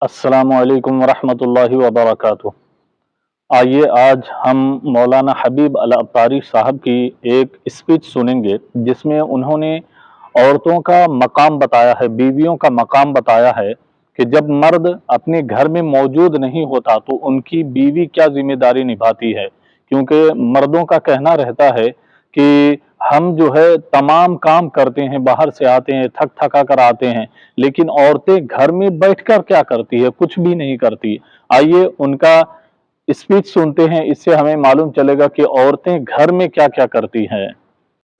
अस्सलामु अलैकुम वरहमतुल्लाहि वबरकातुह। आइए आज हम मौलाना हबीब अल अत्तारी साहब की एक स्पीच सुनेंगे जिसमें उन्होंने औरतों का मकाम बताया है, बीवियों का मकाम बताया है कि जब मर्द अपने घर में मौजूद नहीं होता तो उनकी बीवी क्या जिम्मेदारी निभाती है। क्योंकि मर्दों का कहना रहता है कि हम जो है तमाम काम करते हैं, बाहर से आते हैं, थक थका कर आते हैं, लेकिन औरतें घर में बैठकर क्या करती है? कुछ भी नहीं करती। आइए उनका स्पीच सुनते हैं, इससे हमें मालूम चलेगा कि औरतें घर में क्या क्या करती हैं।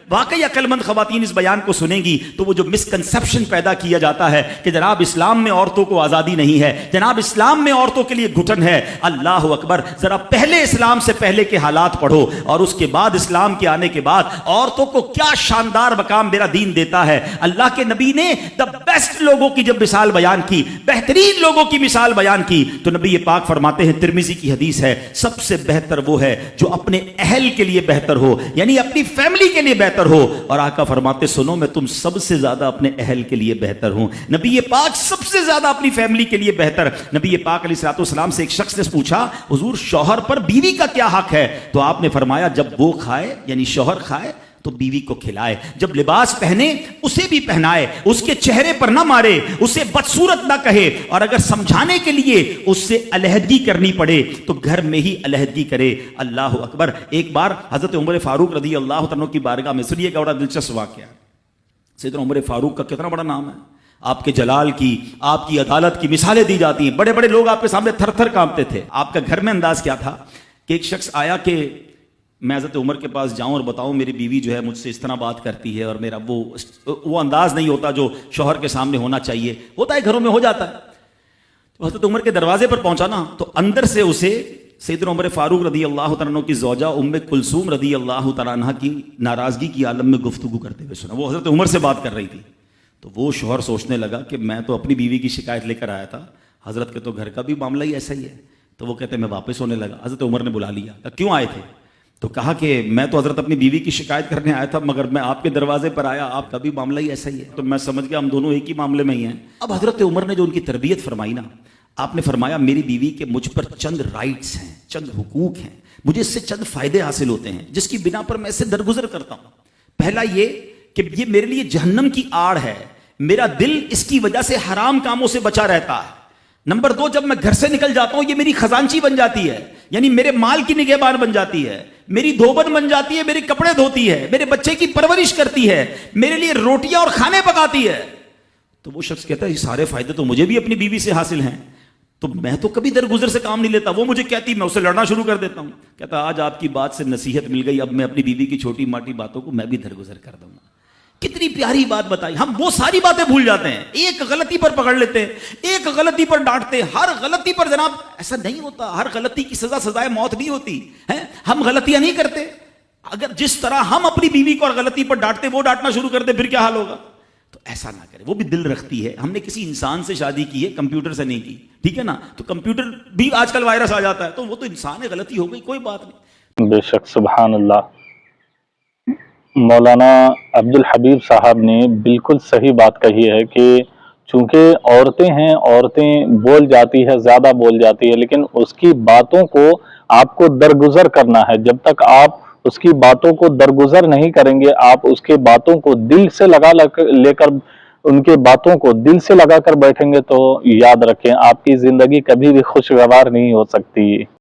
वाकई अक्लमंद खवातीन इस बयान को सुनेंगी तो वो जो मिसकंसेप्शन पैदा किया जाता है कि जनाब इस्लाम में औरतों को आज़ादी नहीं है, जनाब इस्लाम में औरतों के लिए घुटन है। अल्लाह अकबर, जरा पहले इस्लाम से पहले के हालात पढ़ो और उसके बाद इस्लाम के आने के बाद औरतों को क्या शानदार मकाम मेरा दीन देता है। अल्लाह के नबी ने द बेस्ट लोगों की जब मिसाल बयान की, बेहतरीन लोगों की मिसाल बयान की, तो नबी पाक फरमाते हैं, तिर्मिज़ी की हदीस है, सबसे बेहतर वो है जो अपने अहल के लिए बेहतर हो, यानी अपनी फैमिली के लिए बेहतर हो। और आका फरमाते, सुनो मैं तुम सबसे ज्यादा अपने अहल के लिए बेहतर हूं। नबी पाक सबसे ज्यादा अपनी फैमिली के लिए बेहतर। नबी पाक अलैहिस्सलाम से एक शख्स ने पूछा, हुजूर शौहर पर बीवी का क्या हक है? तो आपने फरमाया, जब वो खाए यानी शौहर खाए तो बीवी को खिलाए, जब लिबास पहने उसे भी पहनाए, उसके चेहरे पर ना मारे, उसे बदसूरत ना कहे, और अगर समझाने के लिए उससे अलहदगी करनी पड़े तो घर में ही अलहदगी करे। अल्लाह अकबर। एक बार हजरत उमर फारूक रदी अल्लाह तआला की बारगाह में, सुनिएगा बड़ा दिलचस्प वाकया। सैयदना उमर फारूक का कितना बड़ा नाम है, आपके जलाल की, आपकी अदालत की मिसालें दी जाती हैं। बड़े बड़े लोग आपके सामने थर थर कांपते थे। आपका घर में अंदाज क्या था कि एक शख्स आया कि मैं हज़रत उमर के पास जाऊं और बताऊं मेरी बीवी जो है मुझसे इस तरह बात करती है, और मेरा वो अंदाज नहीं होता जो शौहर के सामने होना चाहिए। होता है, घरों में हो जाता है। तो हज़रत उमर के दरवाजे पर पहुंचा ना, तो अंदर से उसे सैयदना उमर फारूक रदी अल्लाह तआला अन्हु की ज़ौजा उम्मे कुलसूम रदी अल्लाह तआला अन्हा की नाराज़गी की आलम में गुफ्तगू करते हुए सुना। वो हज़रत उमर से बात कर रही थी। तो वो शौहर सोचने लगा कि मैं तो अपनी बीवी की शिकायत लेकर आया था, हज़रत के तो घर का भी मामला ही ऐसा ही है। तो वो कहते मैं वापस होने लगा। हज़रत उमर ने बुला लिया, कहा क्यों आए थे? तो कहा कि मैं तो हजरत अपनी बीवी की शिकायत करने आया था, मगर मैं आपके दरवाजे पर आया, आपका भी मामला ही ऐसा ही है, तो मैं समझ गया हम दोनों एक ही मामले में ही हैं। अब हजरत उमर ने जो उनकी तरबियत फरमाई ना, आपने फरमाया मेरी बीवी के मुझ पर चंद राइट्स हैं, चंद हुकूक हैं, मुझे इससे चंद फायदे हासिल होते हैं जिसकी बिना पर मैं इससे दरगुजर करता हूं। पहला ये कि ये मेरे लिए जहन्नम की आड़ है, मेरा दिल इसकी वजह से हराम कामों से बचा रहता है। नंबर दो, जब मैं घर से निकल जाता हूं ये मेरी खजांची बन जाती है, यानी मेरे माल की निगहबान बन जाती है, मेरी धोबन बन जाती है, मेरे कपड़े धोती है, मेरे बच्चे की परवरिश करती है, मेरे लिए रोटियां और खाने पकाती है। तो वो शख्स कहता है ये सारे फायदे तो मुझे भी अपनी बीवी से हासिल हैं, तो मैं तो कभी दरगुजर से काम नहीं लेता। वो मुझे कहती, मैं उससे लड़ना शुरू कर देता हूं। कहता आज आपकी बात से नसीहत मिल गई, अब मैं अपनी बीवी की छोटी मोटी बातों को मैं भी दरगुजर कर दूंगा। कितनी प्यारी बात बताई। हम वो सारी बातें भूल जाते हैं, एक गलती पर पकड़ लेते हैं, एक गलती पर डांटते हैं। हर गलती पर जनाब ऐसा नहीं होता, हर गलती की सजा सजाए मौत नहीं होती है। हम गलतियां नहीं करते। अगर जिस तरह हम अपनी बीवी को और गलती पर डांटते वो डांटना शुरू कर दे, फिर क्या हाल होगा? तो ऐसा ना करें। वो भी दिल रखती है, हमने किसी इंसान से शादी की है, कंप्यूटर से नहीं की, ठीक है ना? तो कंप्यूटर भी आजकल वायरस आ जाता है, तो वो तो इंसान है, गलती हो गई, कोई बात नहीं। बेशक, सुभान अल्लाह। मौलाना अब्दुल हबीब साहब ने बिल्कुल सही बात कही है कि चूंकि औरतें हैं, औरतें बोल जाती है, ज़्यादा बोल जाती है, लेकिन उसकी बातों को आपको दरगुजर करना है। जब तक आप उसकी बातों को दरगुजर नहीं करेंगे, आप उसके बातों को दिल से लेकर उनके बातों को दिल से लगा कर बैठेंगे, तो याद रखें आपकी ज़िंदगी कभी भी खुशगवार नहीं हो सकती।